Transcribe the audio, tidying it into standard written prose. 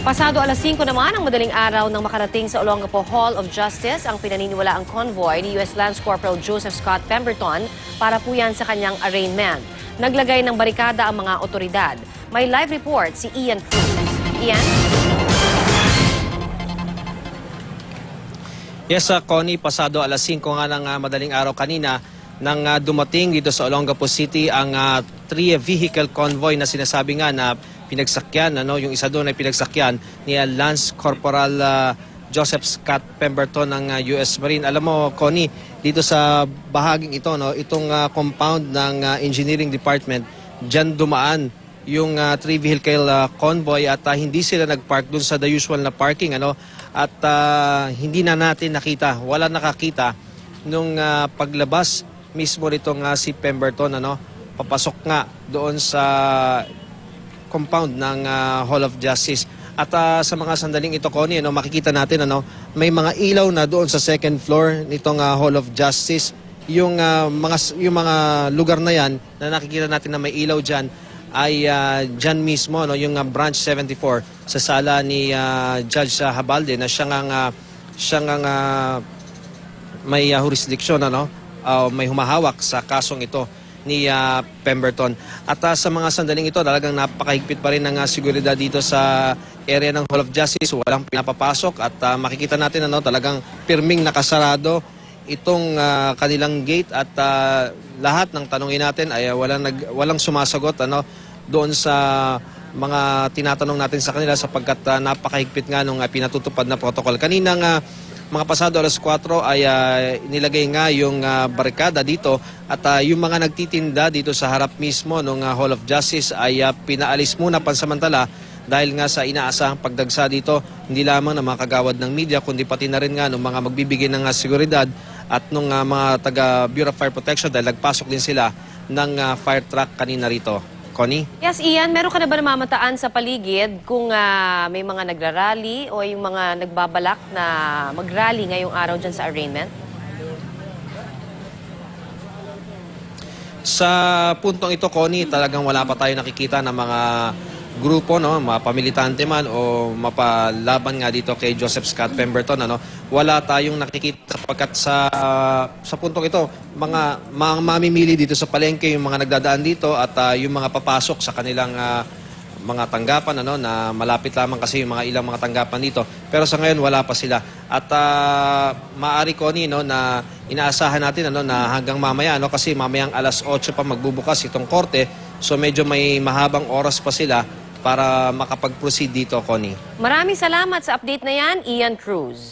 Pasado alas 5 naman ang madaling araw nang makarating sa Olongapo Hall of Justice ang pinaniniwalaang convoy ni U.S. Lance Corporal Joseph Scott Pemberton para po yan sa kanyang arraignment. Naglagay ng barikada ang mga otoridad. May live report si Ian Cruz. Ian? Yes, Connie, pasado alas 5 nga ng madaling araw kanina nang dumating dito sa Olongapo City ang 3-vehicle convoy na sinasabi nga na pinagsakyan, yung isa doon ay pinagsakyan ni Lance Corporal Joseph Scott Pemberton ng US Marine. Alam mo, Connie, dito sa bahaging ito, itong compound ng Engineering Department, dyan dumaan yung 3-vehicle convoy at hindi sila nagpark doon sa the usual na parking. At hindi na natin nakita, wala nakakita nung paglabas mismo nitong si Pemberton, papasok nga doon sa compound ng Hall of Justice. At sa mga sandaling ito, Connie, makikita natin may mga ilaw na doon sa second floor nitong Hall of Justice. Yung mga lugar na yan na nakikita natin na may ilaw diyan ay dyan mismo, yung branch 74 sa sala ni Judge Habalde na siyang may jurisdiction, may humahawak sa kasong ito ni Pemberton. At sa mga sandaling ito, talagang napakahigpit pa rin ng seguridad dito sa area ng Hall of Justice. Walang pinapapasok at makikita natin talagang pirming nakasarado itong kanilang gate at lahat ng tanongin natin ay walang sumasagot doon sa mga tinatanong natin sa kanila sapagkat napakahigpit nga nung pinatutupad na protocol. Kaninang mga pasado alas 4 ay nilagay nga yung barikada dito at yung mga nagtitinda dito sa harap mismo ng Hall of Justice ay pinaalis muna pansamantala dahil nga sa inaasahang pagdagsa dito hindi lamang ng mga kagawad ng media kundi pati na rin nga ng mga magbibigay ng seguridad at ng mga taga Bureau of Fire Protection dahil nagpasok din sila ng fire truck kanina rito. Connie? Yes, Ian, meron ka na ba namamataan sa paligid kung may mga nagrarally o yung mga nagbabalak na magrally ngayong araw dyan sa arraignment? Sa puntong ito, Connie, talagang wala pa tayo nakikita ng mga grupo, mga pamilitante man o mapalaban nga dito kay Joseph Scott Pemberton. Wala tayong nakikita sapagkat sa puntong ito, mga mamimili dito sa palengke, yung mga nagdadaan dito at yung mga papasok sa kanilang mga tanggapan na malapit lamang kasi yung mga ilang mga tanggapan dito. Pero sa ngayon, wala pa sila. At maaari, Connie, na inaasahan natin na hanggang mamaya, kasi mamayang alas 8 pa magbubukas itong korte. So medyo may mahabang oras pa sila para makapag-proceed dito, Connie. Maraming salamat sa update na yan, Ian Cruz.